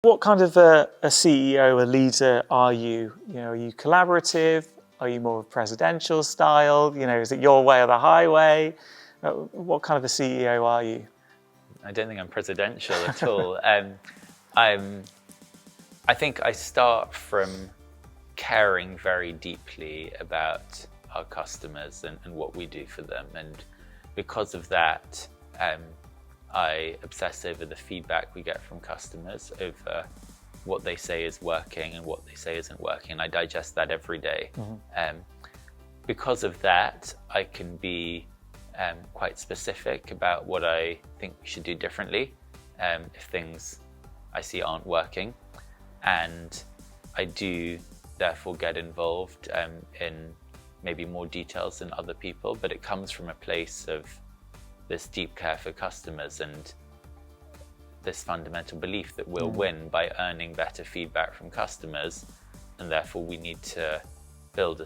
What kind of a CEO, a leader are you? Are you collaborative? Are you more of presidential style? Is it your way or the highway? What kind of a CEO are you? I don't think I'm presidential at all. I think I start from caring very deeply about our customers and what we do for them. And because of that, I obsess over the feedback we get from customers, over what they say is working and what they say isn't working. And I digest that every day. Mm-hmm. Because of that, I can be quite specific about what I think we should do differently if things I see aren't working. And I do therefore get involved in maybe more details than other people, but it comes from a place of this deep care for customers and this fundamental belief that we'll win by earning better feedback from customers, and therefore we need to build a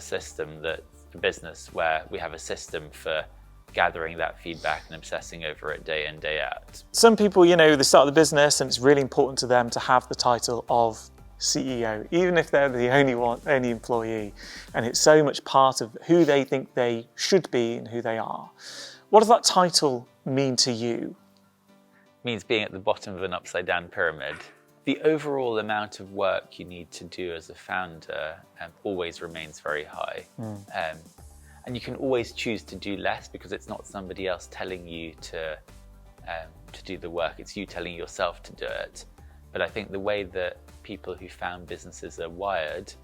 business where we have a system for gathering that feedback and obsessing over it day in, day out. Some people, they start the business and it's really important to them to have the title of CEO, even if they're the only employee, and it's so much part of who they think they should be and who they are. What does that title mean to you? It means being at the bottom of an upside down pyramid. The overall amount of work you need to do as a founder always remains very high. And you can always choose to do less because it's not somebody else telling you to do the work, it's you telling yourself to do it. But I think the way that people who found businesses are wired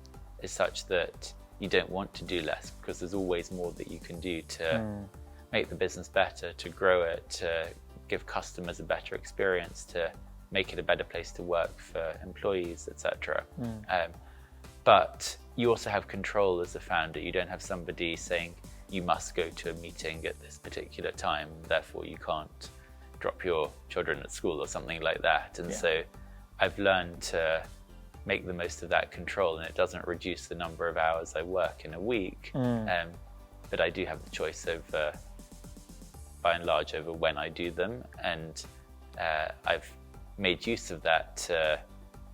is such that you don't want to do less because there's always more that you can do to make the business better, to grow it, to give customers a better experience, to make it a better place to work for employees, etc. But you also have control as a founder. You don't have somebody saying you must go to a meeting at this particular time, therefore you can't drop your children at school or something like that. And so I've learned to make the most of that control, and it doesn't reduce the number of hours I work in a week. But I do have the choice over, by and large, over when I do them. And I've made use of that to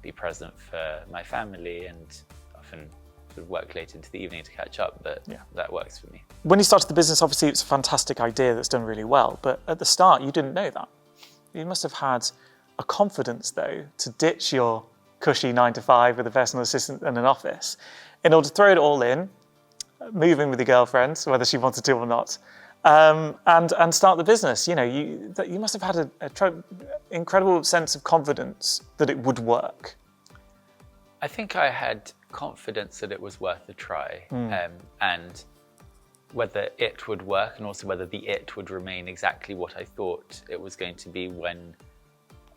be present for my family and often sort of work late into the evening to catch up, but that works for me. When you started the business, obviously it's a fantastic idea that's done really well, but at the start you didn't know that. You must have had a confidence though to ditch your cushy 9-to-5 with a personal assistant and an office in order to throw it all in, move in with your girlfriend, whether she wanted to or not, and start the business. You must have had an incredible sense of confidence that it would work. I think I had confidence that it was worth a try, and whether it would work, and also whether the it would remain exactly what I thought it was going to be when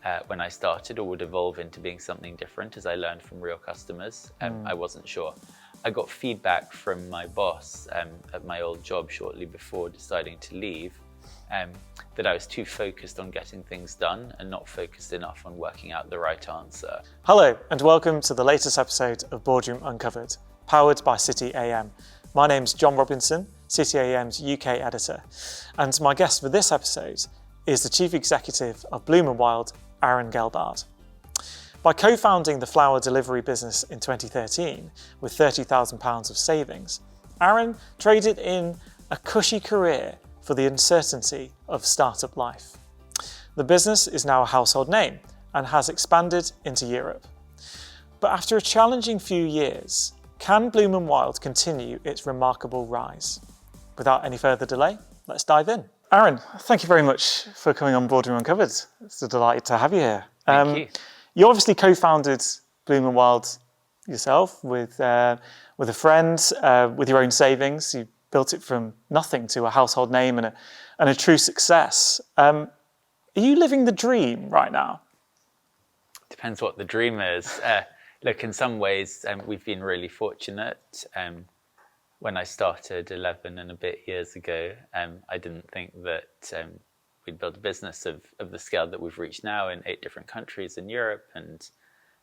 I started, or would evolve into being something different as I learned from real customers. I wasn't sure. I got feedback from my boss at my old job shortly before deciding to leave, that I was too focused on getting things done and not focused enough on working out the right answer. Hello and welcome to the latest episode of Boardroom Uncovered, powered by City AM. My name's John Robinson, City AM's UK editor, and my guest for this episode is the Chief Executive of Bloom & Wild, Aron Gelbard. By co-founding the flower delivery business in 2013 with £30,000 of savings, Aron traded in a cushy career for the uncertainty of startup life. The business is now a household name and has expanded into Europe. But after a challenging few years, can Bloom & Wild continue its remarkable rise? Without any further delay, let's dive in. Aron, thank you very much for coming on Boardroom Uncovered. It's a delight to have you here. Thank you. You obviously co-founded Bloom & Wild yourself with a friend, with your own savings. You built it from nothing to a household name and a true success. Are you living the dream right now? Depends what the dream is. Look, in some ways, we've been really fortunate. When I started 11 and a bit years ago, I didn't think that we'd build a business of the scale that we've reached now in 8 different countries in Europe, and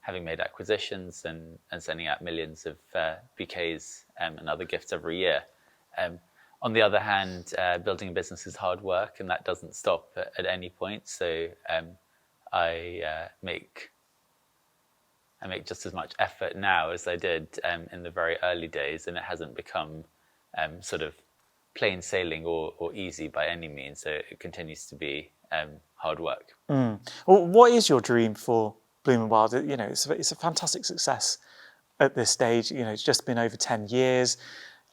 having made acquisitions and sending out millions of bouquets and other gifts every year. On the other hand, building a business is hard work, and that doesn't stop at any point. So I make I make just as much effort now as I did in the very early days, and it hasn't become sort of plain sailing or easy by any means. So it continues to be hard work. Well, what is your dream for Bloom and Wild? You know, it's a fantastic success at this stage. You know, it's just been over 10 years,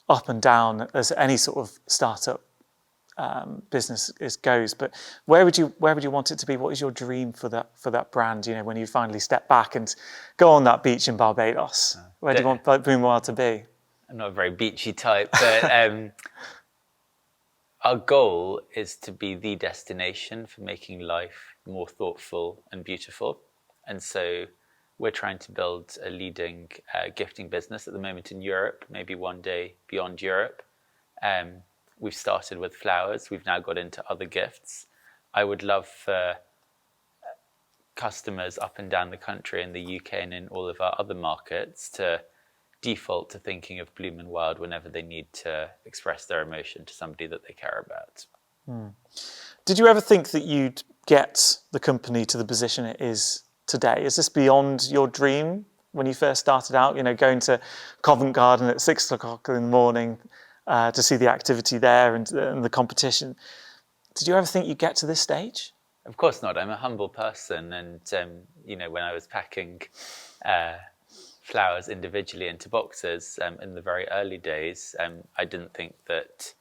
up and down as any sort of startup business goes. But where would you want it to be? What is your dream for that brand? You know, when you finally step back and go on that beach in Barbados, where do you want Bloom and Wild to be? I'm not a very beachy type, but our goal is to be the destination for making life more thoughtful and beautiful. And so we're trying to build a leading gifting business at the moment in Europe, maybe one day beyond Europe. We've started with flowers. We've now got into other gifts. I would love for customers up and down the country in the UK and in all of our other markets to default to thinking of Bloom and Wild whenever they need to express their emotion to somebody that they care about. Did you ever think that you'd get the company to the position it is today? Is this beyond your dream when you first started out, you know, going to Covent Garden at 6 o'clock in the morning to see the activity there and the competition? Did you ever think you'd get to this stage? Of course not. I'm a humble person, and you know, when I was packing flowers individually into boxes in the very early days, I didn't think that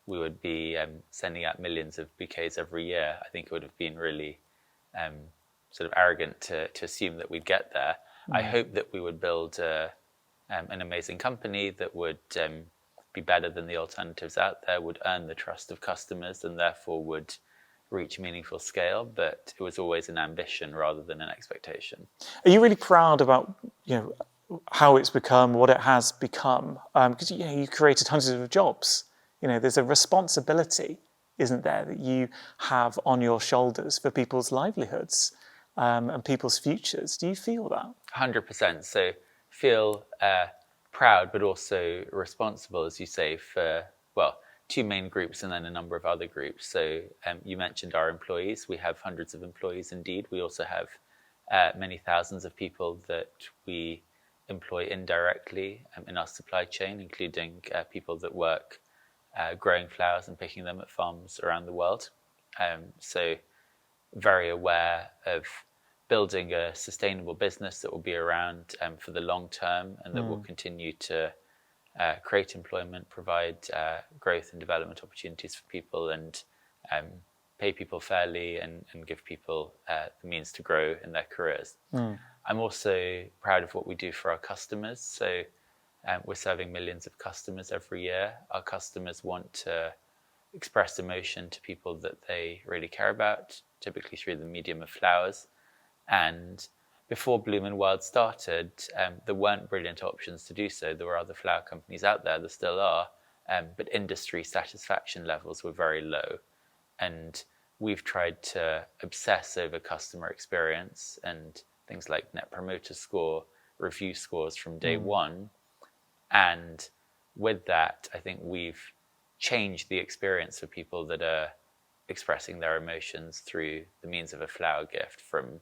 we would be sending out millions of bouquets every year. I think it would have been really sort of arrogant to assume that we'd get there. I hope that we would build an amazing company that would be better than the alternatives out there, would earn the trust of customers, and therefore would reach meaningful scale. But it was always an ambition rather than an expectation. Are you really proud about, you know, how it's become, what it has become? Because you know, you created hundreds of jobs. You know, there's a responsibility, isn't there, that you have on your shoulders for people's livelihoods and people's futures. Do you feel that? 100%. So feel proud, but also responsible, as you say, for, well, two main groups and then a number of other groups. So you mentioned our employees. We have hundreds of employees indeed. We also have many thousands of people that we employ indirectly in our supply chain, including people that work growing flowers and picking them at farms around the world. So very aware of building a sustainable business that will be around for the long term and that will continue to create employment, provide growth and development opportunities for people, and pay people fairly and give people the means to grow in their careers. I'm also proud of what we do for our customers. So we're serving millions of customers every year. Our customers want to express emotion to people that they really care about, typically through the medium of flowers. And before Bloom and Wild started, there weren't brilliant options to do so. There were other flower companies out there, there still are, but industry satisfaction levels were very low. And we've tried to obsess over customer experience and things like Net Promoter Score, review scores from day one. And with that, I think we've changed the experience for people that are expressing their emotions through the means of a flower gift, from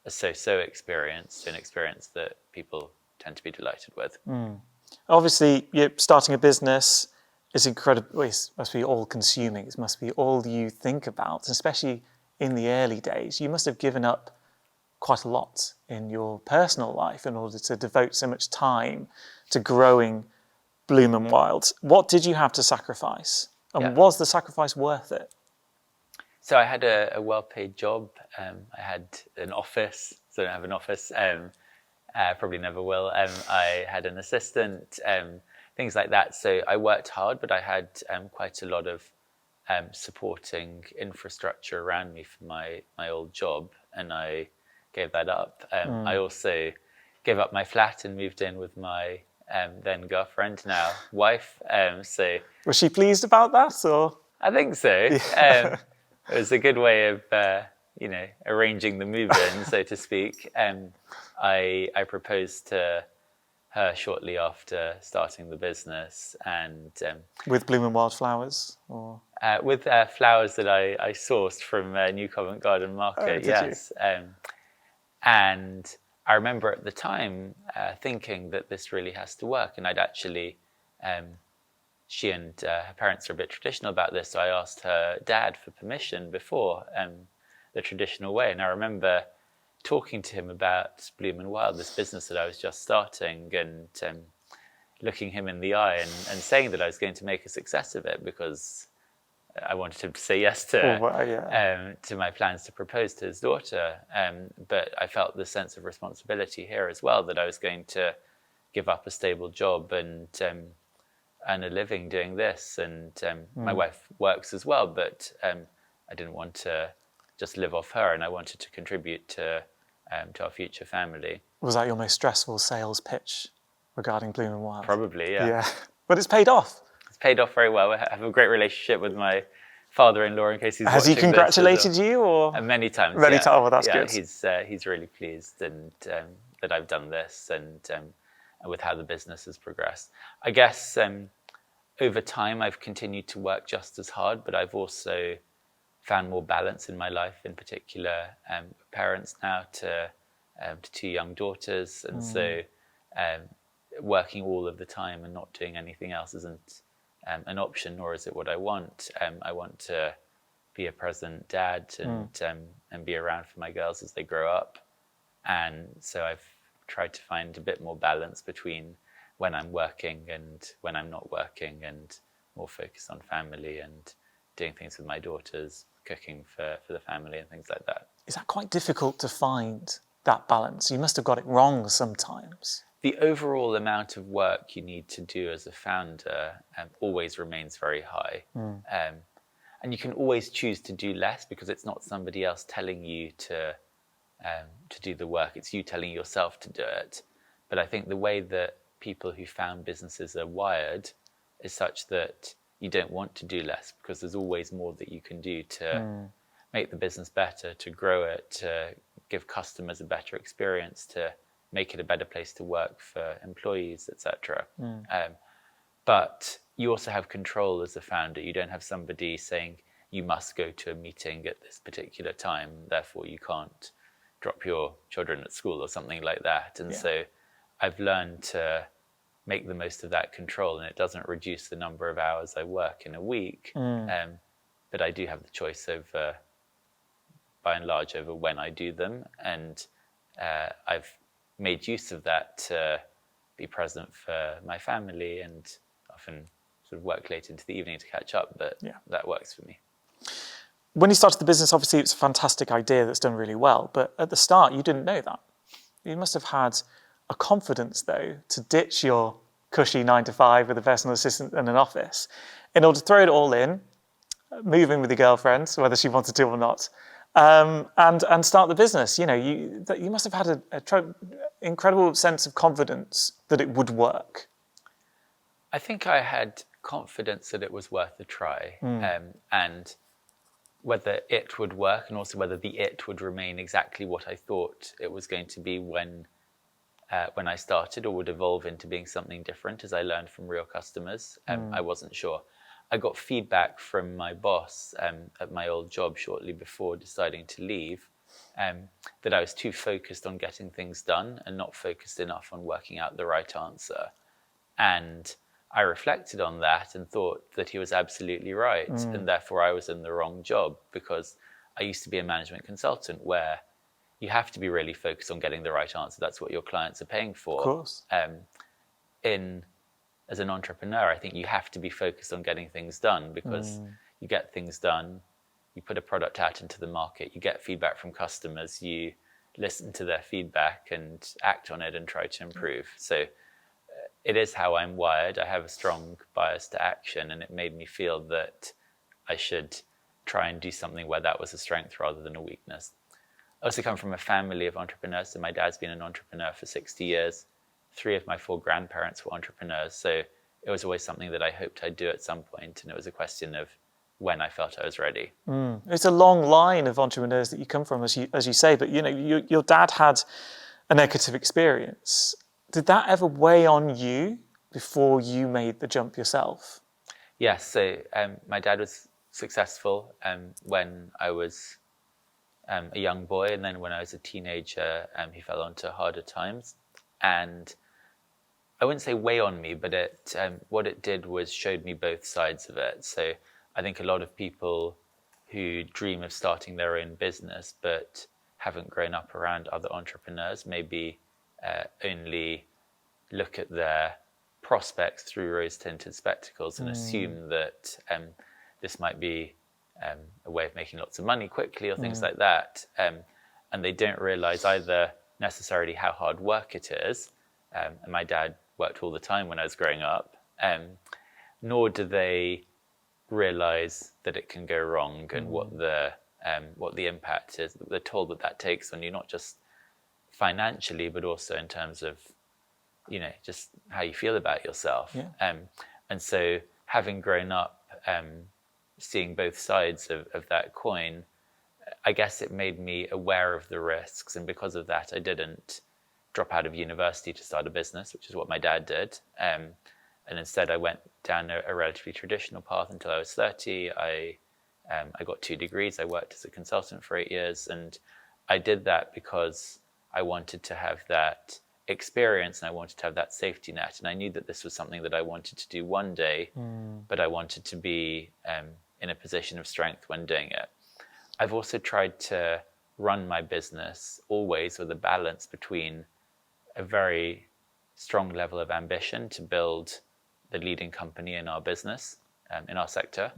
a so-so experience to an experience that people tend to be delighted with. Obviously, you're starting a business is incredible. It must be all-consuming. It must be all you think about, especially in the early days. You must have given up quite a lot in your personal life in order to devote so much time to growing Bloom and Wild. What did you have to sacrifice? And was the sacrifice worth it? So I had a well-paid job. I had an office, so I don't have an office. Probably never will. I had an assistant, things like that. So I worked hard, but I had quite a lot of supporting infrastructure around me for my old job, and I gave that up. I also gave up my flat and moved in with my then girlfriend, now wife. So was she pleased about that, or? I think so. It was a good way of, arranging the move-in, so to speak. I proposed to her shortly after starting the business, and with Bloom and Wild flowers, or with flowers that I sourced from New Covent Garden Market. Did you? And I remember at the time thinking that this really has to work, and I'd actually, she and her parents are a bit traditional about this, so I asked her dad for permission before the traditional way, and I remember talking to him about Bloom and Wild, this business that I was just starting, and looking him in the eye and saying that I was going to make a success of it because I wanted him to say yes to my plans to propose to his daughter. But I felt the sense of responsibility here as well, that I was going to give up a stable job and earn a living doing this. And my wife works as well, but I didn't want to just live off her, and I wanted to contribute to our future family. Was that your most stressful sales pitch regarding Bloom and Wild? Probably, yeah. Yeah, but it's paid off. It's paid off very well. I have a great relationship with my father-in-law, in case he's Has he watching congratulated this, you? Or many times. Many yeah. times, well, that's yeah, good. He's really pleased and that I've done this and with how the business has progressed. I guess over time I've continued to work just as hard, but I've also found more balance in my life, in particular parents now to 2 young daughters, and so working all of the time and not doing anything else isn't an option, nor is it what I want. I want to be a present dad and be around for my girls as they grow up, and so I've tried to find a bit more balance between when I'm working and when I'm not working, and more focused on family and doing things with my daughters, cooking for the family and things like that. Is that quite difficult to find, that balance? You must have got it wrong sometimes. The overall amount of work you need to do as a founder always remains very high. And you can always choose to do less because it's not somebody else telling you to do the work. It's you telling yourself to do it. But I think the way that people who found businesses are wired is such that you don't want to do less because there's always more that you can do to make the business better, to grow it, to give customers a better experience, to make it a better place to work for employees, etc. But you also have control as a founder. You don't have somebody saying you must go to a meeting at this particular time, therefore you can't drop your children at school or something like that. And so I've learned to make the most of that control, and it doesn't reduce the number of hours I work in a week. But I do have the choice over, by and large, over when I do them. And I've made use of that to be present for my family and often sort of work late into the evening to catch up, but that works for me. When you started the business, obviously it's a fantastic idea that's done really well, but at the start you didn't know that. You must have had a confidence, though, to ditch your cushy 9-to-5 with a personal assistant and an office in order to throw it all in, move in with your girlfriend, whether she wanted to or not, and start the business. You know, you must have had an incredible sense of confidence that it would work. I think I had confidence that it was worth a try, and whether it would work, and also whether the it would remain exactly what I thought it was going to be when I started, or would evolve into being something different as I learned from real customers. I wasn't sure. I got feedback from my boss at my old job shortly before deciding to leave, that I was too focused on getting things done and not focused enough on working out the right answer. And I reflected on that and thought that he was absolutely right, and therefore I was in the wrong job, because I used to be a management consultant where you have to be really focused on getting the right answer. That's what your clients are paying for. Of course. As an entrepreneur, I think you have to be focused on getting things done, because you get things done, you put a product out into the market, you get feedback from customers, you listen to their feedback and act on it and try to improve. So it is how I'm wired. I have a strong bias to action, and it made me feel that I should try and do something where that was a strength rather than a weakness. I also come from a family of entrepreneurs, so my dad's been an entrepreneur for 60 years. 3 of my 4 grandparents were entrepreneurs, so it was always something that I hoped I'd do at some point, and it was a question of when I felt I was ready. It's a long line of entrepreneurs that you come from, as you say, but you know, your dad had a negative experience. Did that ever weigh on you before you made the jump yourself? Yes, so my dad was successful when I was a young boy, and then when I was a teenager, he fell onto harder times. And I wouldn't say weigh on me, but what it did was showed me both sides of it. So I think a lot of people who dream of starting their own business but haven't grown up around other entrepreneurs maybe only look at their prospects through rose-tinted spectacles and assume that this might be a way of making lots of money quickly or things like that. And they don't realize either necessarily how hard work it is. And my dad worked all the time when I was growing up, nor do they realize that it can go wrong and what the impact is, the toll that takes on you, not just financially, but also in terms of, just how you feel about yourself. Yeah. And so having grown up, seeing both sides of that coin, I guess it made me aware of the risks. And because of that, I didn't drop out of university to start a business, which is what my dad did. And instead I went down a relatively traditional path until I was 30. I got 2 degrees. I worked as a consultant for 8 years. And I did that because I wanted to have that experience and I wanted to have that safety net. And I knew that this was something that I wanted to do one day, but I wanted to be in a position of strength when doing it. I've also tried to run my business always with a balance between a very strong level of ambition to build the leading company in our business, in our sector,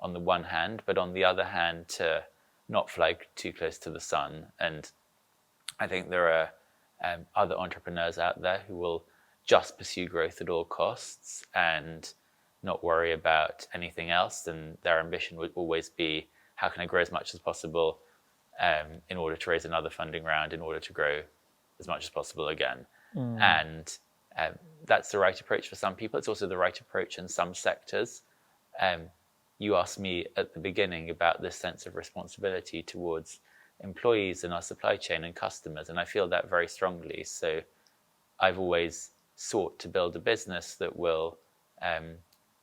on the one hand, but on the other hand, to not fly too close to the sun. And I think there are other entrepreneurs out there who will just pursue growth at all costs and not worry about anything else. And their ambition would always be, how can I grow as much as possible in order to raise another funding round, in order to grow as much as possible again. And that's the right approach for some people. It's also the right approach in some sectors. You asked me at the beginning about this sense of responsibility towards employees in our supply chain and customers, and I feel that very strongly. So I've always sought to build a business that will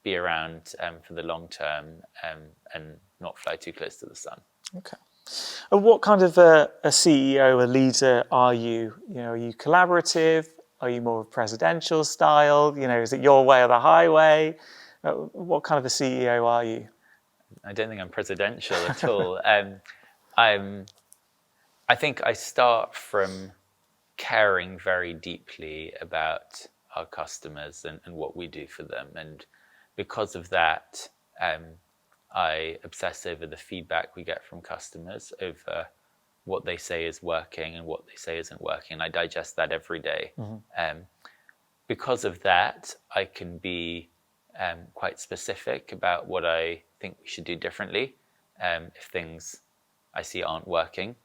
be around for the long term and not fly too close to the sun. Okay. And what kind of a CEO, a leader are you? Are you collaborative? Are you more presidential style? Is it your way or the highway? What kind of a CEO are you? I don't think I'm presidential at all. I think I start from caring very deeply about our customers and what we do for them. And because of that, I obsess over the feedback we get from customers, over what they say is working and what they say isn't working. I digest that every day. Because of that, I can be quite specific about what I think we should do differently if things I see aren't working.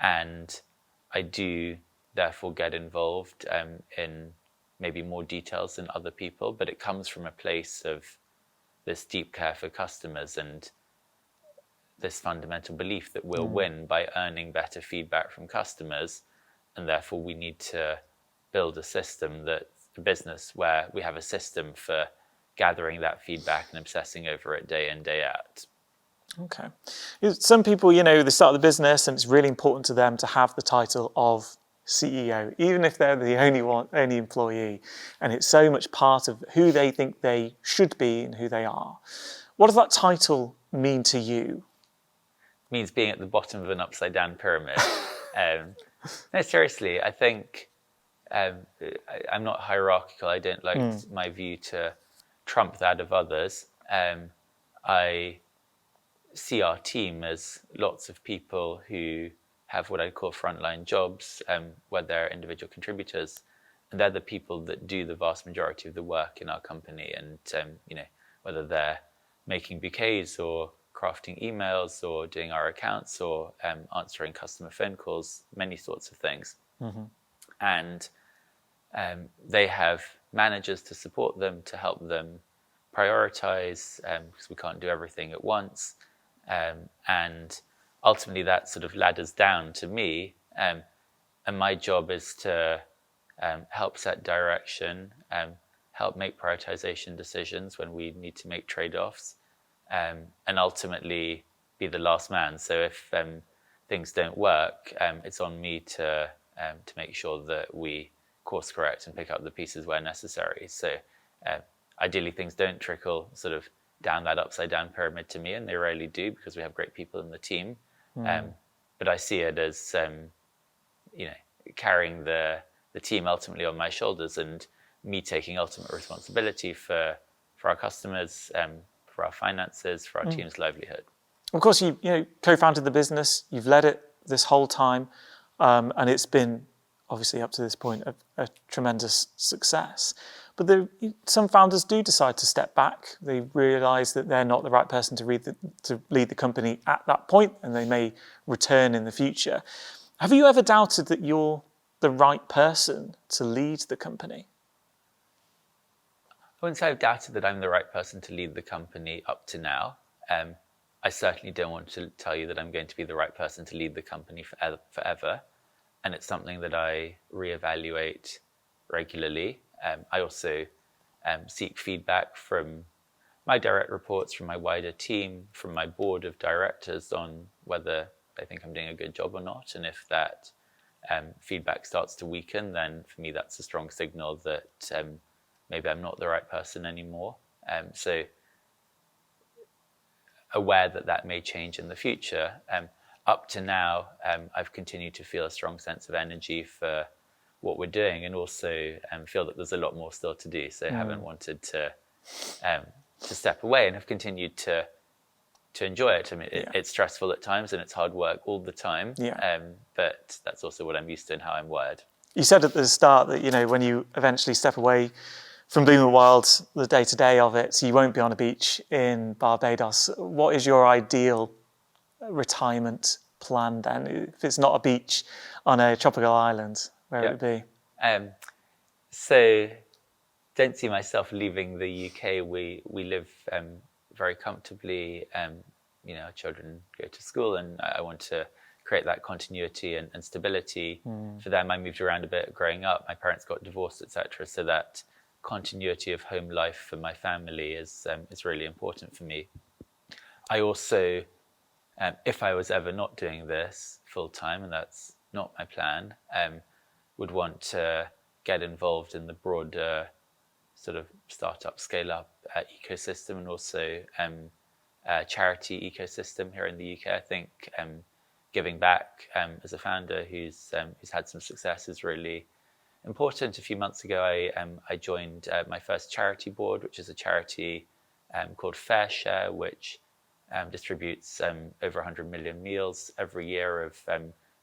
And I do therefore get involved in maybe more details than other people, but it comes from a place of this deep care for customers and this fundamental belief that we'll win by earning better feedback from customers. And therefore we need to build a business where we have a system for gathering that feedback and obsessing over it day in, day out. Okay. Some people, they start the business and it's really important to them to have the title of CEO, even if they're the only employee. And it's so much part of who they think they should be and who they are. What does that title mean to you? It means being at the bottom of an upside down pyramid. No, seriously, I think I'm not hierarchical. I don't like my view to trump that of others. I see our team as lots of people who have what I call frontline jobs, where they're individual contributors, and they're the people that do the vast majority of the work in our company. And whether they're making bouquets or crafting emails or doing our accounts or answering customer phone calls, many sorts of things. And they have managers to support them, to help them prioritize, because we can't do everything at once. And ultimately that sort of ladders down to me. And my job is to help set direction, help make prioritization decisions when we need to make trade-offs, and ultimately be the last man. So if things don't work, it's on me to make sure that we course correct and pick up the pieces where necessary. So ideally things don't trickle sort of down that upside down pyramid to me, and they rarely do because we have great people in the team. But I see it as carrying the team ultimately on my shoulders, and me taking ultimate responsibility for our customers, for our finances, for our team's livelihood. Of course, you co-founded the business, you've led it this whole time, and it's been obviously up to this point a tremendous success. But some founders do decide to step back. They realise that they're not the right person to lead the company at that point, and they may return in the future. Have you ever doubted that you're the right person to lead the company? I wouldn't say I've doubted that I'm the right person to lead the company up to now. I certainly don't want to tell you that I'm going to be the right person to lead the company forever. And it's something that I reevaluate regularly. I also seek feedback from my direct reports, from my wider team, from my board of directors on whether they think I'm doing a good job or not. And if that feedback starts to weaken, then for me that's a strong signal that maybe I'm not the right person anymore. So aware that may change in the future. Up to now, I've continued to feel a strong sense of energy for what we're doing, and also feel that there's a lot more still to do. So I haven't wanted to step away, and have continued to enjoy it. I mean, it's stressful at times, and it's hard work all the time. But that's also what I'm used to and how I'm wired. You said at the start that when you eventually step away from Bloomer Wild, the day-to-day of it, so you won't be on a beach in Barbados. What is your ideal retirement plan then? If it's not a beach on a tropical island, where would it be? So don't see myself leaving the UK. We live very comfortably. Our children go to school, and I want to create that continuity and stability for them. I moved around a bit growing up. My parents got divorced, etc. So that continuity of home life for my family is really important for me. I also, if I was ever not doing this full time, and that's not my plan, would want to get involved in the broader sort of startup scale-up ecosystem, and also charity ecosystem here in the UK. I think giving back as a founder who's had some success is really important. A few months ago, I joined my first charity board, which is a charity called Fair Share, which distributes over 100 million meals every year of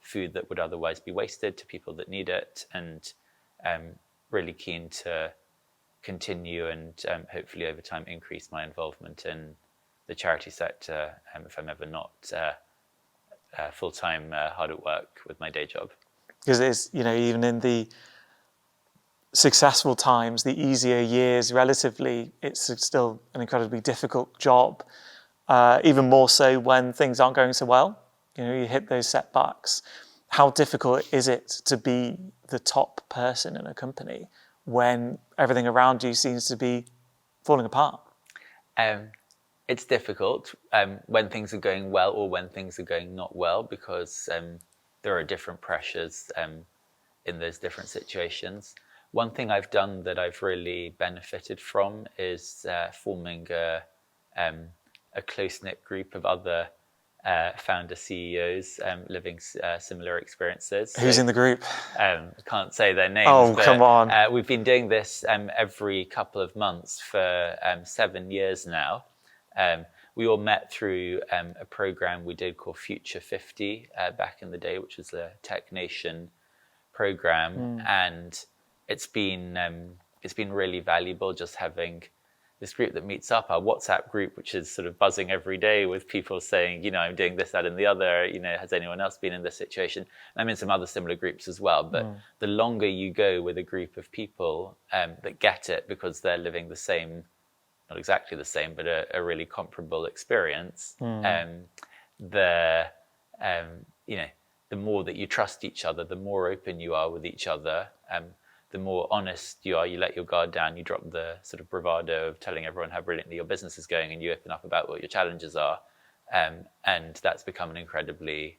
food that would otherwise be wasted to people that need it, and really keen to continue and hopefully over time increase my involvement in the charity sector if I'm ever not full-time hard at work with my day job. Because it's, even in the successful times, the easier years relatively, it's still an incredibly difficult job, even more so when things aren't going so well. You hit those setbacks. How difficult is it to be the top person in a company when everything around you seems to be falling apart? It's difficult when things are going well or when things are going not well, because there are different pressures in those different situations. One thing I've done that I've really benefited from is forming a close-knit group of other founder CEOs living similar experiences. Who's in the group? I can't say their names. Oh, but, come on. We've been doing this every couple of months for 7 years now. We all met through a program we did called Future 50 back in the day, which was a Tech Nation program. And it's been really valuable just having this group that meets up, our WhatsApp group, which is sort of buzzing every day with people saying, I'm doing this, that, and the other. Has anyone else been in this situation? And I'm in some other similar groups as well. But the longer you go with a group of people that get it because they're living the same, not exactly the same, but a really comparable experience, the more that you trust each other, the more open you are with each other, the more honest you are, you let your guard down, you drop the sort of bravado of telling everyone how brilliantly your business is going, and you open up about what your challenges are. And that's become an incredibly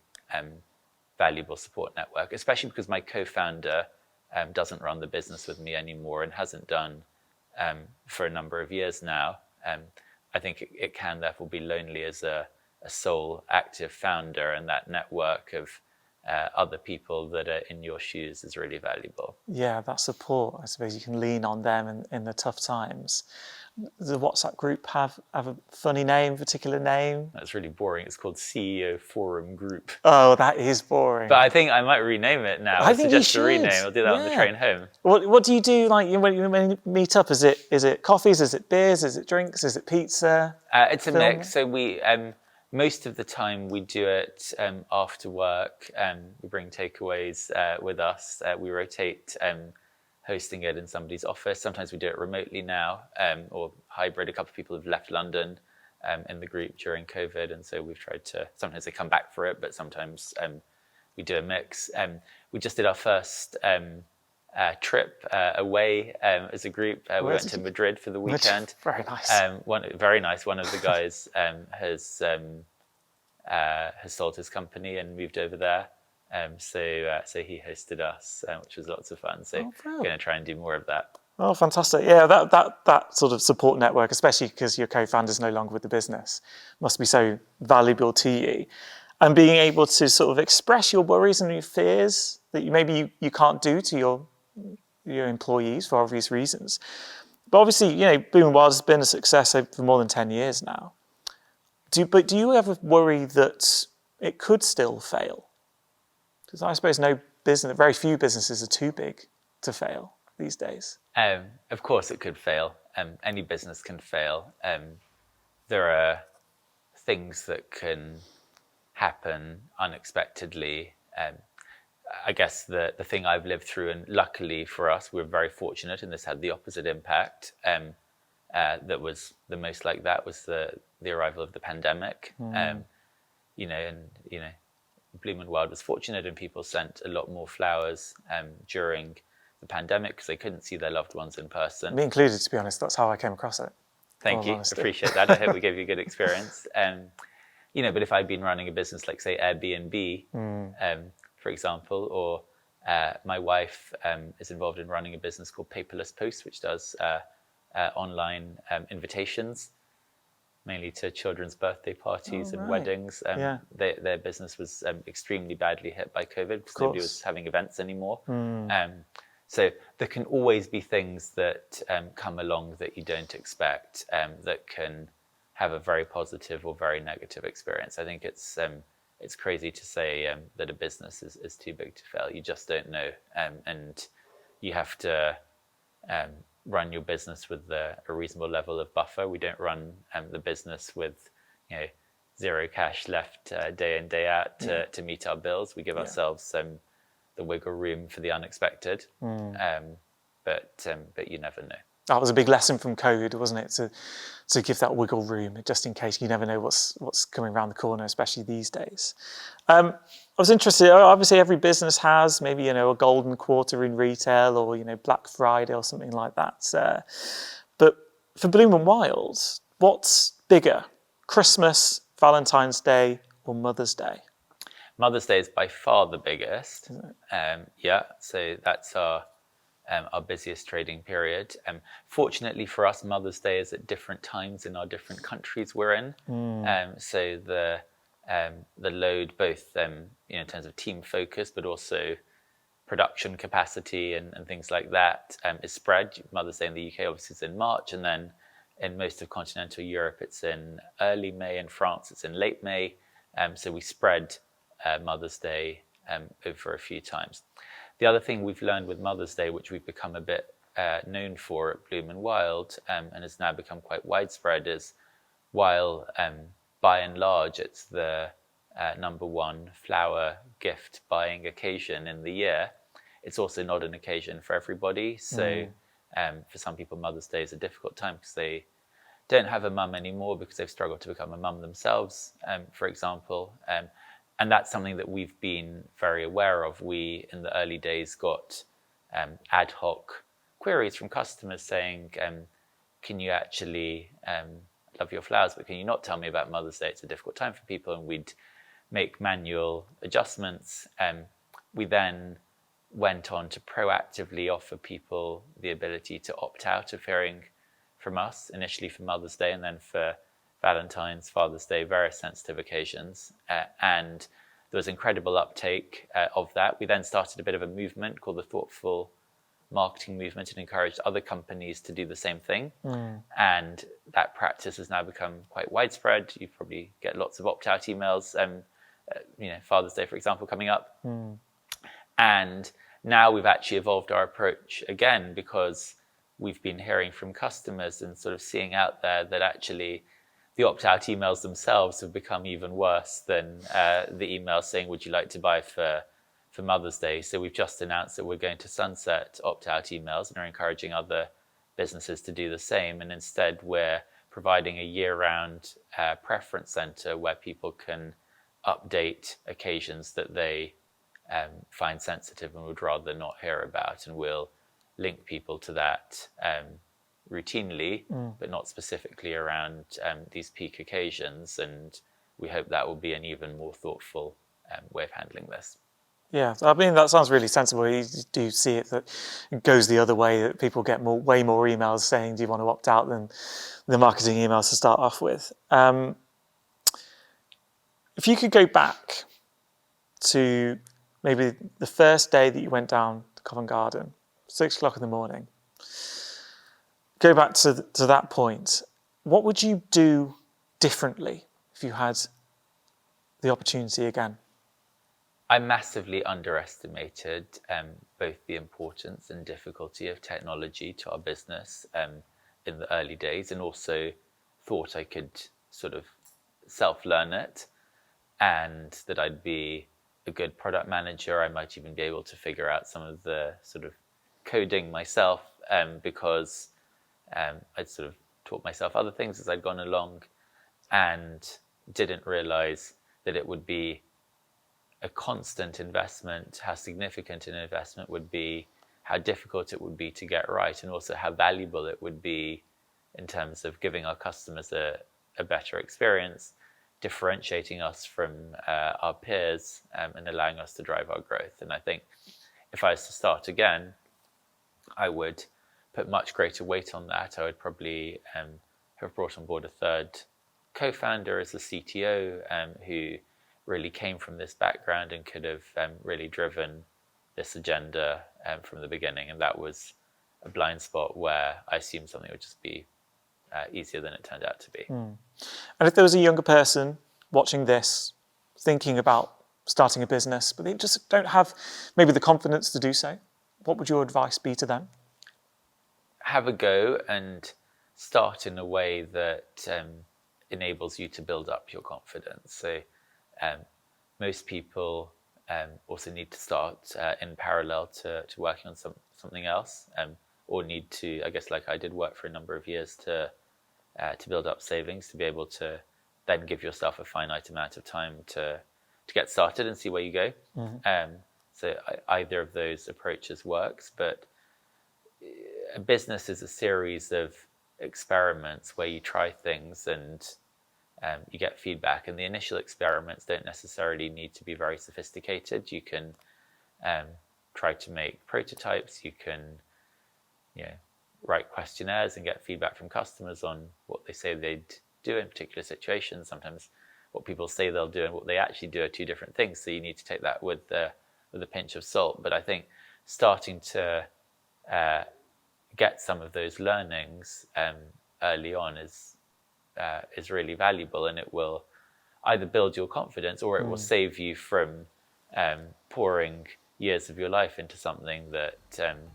valuable support network, especially because my co-founder doesn't run the business with me anymore and hasn't done for a number of years now. I think it can therefore be lonely as a sole active founder, and that network of other people that are in your shoes is really valuable. Yeah, that support, I suppose you can lean on them in the tough times. The WhatsApp group have a funny name, particular name? That's really boring. It's called CEO Forum Group. Oh, that is boring. But I think I might rename it now. I think you suggest a rename. I'll do that on the train home. What do you do like when you meet up? Is it coffees? Is it beers? Is it drinks? Is it pizza? It's a mix. So we most of the time we do it after work. We bring takeaways with us. We rotate hosting it in somebody's office. Sometimes we do it remotely now, or hybrid. A couple of people have left London in the group during COVID, and so we've tried to, sometimes they come back for it, but sometimes we do a mix. We just did our first trip away as a group. We went to Madrid for the weekend. Very nice. Very nice. One of the guys has sold his company and moved over there. So he hosted us, which was lots of fun. So we're going to try and do more of that. Oh, fantastic. Yeah, that sort of support network, especially because your co-founder is no longer with the business, must be so valuable to you. And being able to sort of express your worries and your fears that you can't do to your employees for obvious reasons. But obviously, Bloom & Wild has been a success for more than 10 years now. Do you ever worry that it could still fail? Because I suppose very few businesses are too big to fail these days. Of course it could fail. Any business can fail. There are things that can happen unexpectedly. I guess the thing I've lived through, and luckily for us, we're very fortunate, and this had the opposite impact. That was the most like that was the arrival of the pandemic. Bloom & Wild was fortunate, and people sent a lot more flowers during the pandemic because they couldn't see their loved ones in person. Me included, to be honest. That's how I came across it. Thank you. Appreciate that. I hope we gave you a good experience. But if I'd been running a business like, say, Airbnb, for example, or my wife is involved in running a business called Paperless Post, which does online invitations, mainly to children's birthday parties and weddings. Their business was extremely badly hit by COVID because nobody was having events anymore. So there can always be things that come along that you don't expect that can have a very positive or very negative experience. I think it's crazy to say that a business is too big to fail. You just don't know. And you have to run your business with a reasonable level of buffer. We don't run the business with zero cash left day in, day out to meet our bills. We give ourselves the wiggle room for the unexpected, but you never know. That was a big lesson from COVID, wasn't it? To give that wiggle room, just in case. You never know what's coming around the corner, especially these days. I was interested. Obviously, every business has maybe a golden quarter in retail, or Black Friday or something like that. But for Bloom & Wild, what's bigger, Christmas, Valentine's Day, or Mother's Day? Mother's Day is by far the biggest. So that's our busiest trading period. Fortunately for us, Mother's Day is at different times in our different countries we're in. So the load, both in terms of team focus, but also production capacity and things like that, is spread. Mother's Day in the UK obviously is in March, and then in most of continental Europe it's in early May. In France it's in late May. So we spread Mother's Day over a few times. The other thing we've learned with Mother's Day, which we've become a bit known for at Bloom & Wild, and has now become quite widespread, is while by and large it's the number one flower gift buying occasion in the year, it's also not an occasion for everybody. So for some people, Mother's Day is a difficult time because they don't have a mum anymore because they've struggled to become a mum themselves, for example. And that's something that we've been very aware of. We, in the early days, got ad hoc queries from customers saying, can you actually love your flowers, but can you not tell me about Mother's Day? It's a difficult time for people. And we'd make manual adjustments. We then went on to proactively offer people the ability to opt out of hearing from us, initially for Mother's Day and then for Valentine's, Father's Day, various sensitive occasions. And there was incredible uptake of that. We then started a bit of a movement called the Thoughtful Marketing Movement and encouraged other companies to do the same thing. And that practice has now become quite widespread. You probably get lots of opt-out emails, Father's Day, for example, coming up. And now we've actually evolved our approach again, because we've been hearing from customers and sort of seeing out there that actually the opt-out emails themselves have become even worse than the emails saying, would you like to buy for Mother's Day? So we've just announced that we're going to sunset opt-out emails and are encouraging other businesses to do the same. And instead, we're providing a year-round preference center where people can update occasions that they find sensitive and would rather not hear about. And we'll link people to that routinely, but not specifically around these peak occasions. And we hope that will be an even more thoughtful way of handling this. Yeah, I mean, that sounds really sensible. You do see it that it goes the other way, that people get way more emails saying, do you want to opt out, than the marketing emails to start off with. If you could go back to maybe the first day that you went down to Covent Garden, 6 o'clock in the morning, go back to that point, what would you do differently if you had the opportunity again? I massively underestimated both the importance and difficulty of technology to our business in the early days, and also thought I could sort of self-learn it, and that I'd be a good product manager. I might even be able to figure out some of the sort of coding myself, because I'd sort of taught myself other things as I'd gone along, and didn't realize that it would be a constant investment, how significant an investment would be, how difficult it would be to get right, and also how valuable it would be in terms of giving our customers a better experience, differentiating us from our peers, and allowing us to drive our growth. And I think if I was to start again, I would put much greater weight on that. I would probably have brought on board a third co-founder as the CTO, who really came from this background and could have really driven this agenda from the beginning. And that was a blind spot where I assumed something would just be easier than it turned out to be. And if there was a younger person watching this, thinking about starting a business, but they just don't have maybe the confidence to do so, what would your advice be to them? Have a go and start in a way that enables you to build up your confidence. So most people also need to start in parallel to working on something else, or need to, I guess, like I did, work for a number of years to build up savings to be able to then give yourself a finite amount of time to get started and see where you go. So either of those approaches works, but a business is a series of experiments where you try things and you get feedback, and the initial experiments don't necessarily need to be very sophisticated. You can try to make prototypes, you can write questionnaires and get feedback from customers on what they say they'd do in particular situations. Sometimes what people say they'll do and what they actually do are two different things, so you need to take that with a pinch of salt. But I think starting to get some of those learnings early on is really valuable, and it will either build your confidence or it will save you from pouring years of your life into something that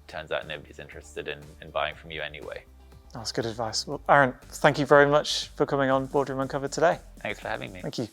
turns out nobody's interested in buying from you anyway. That's good advice. Well, Aron, thank you very much for coming on Boardroom Uncovered today. Thanks for having me. Thank you.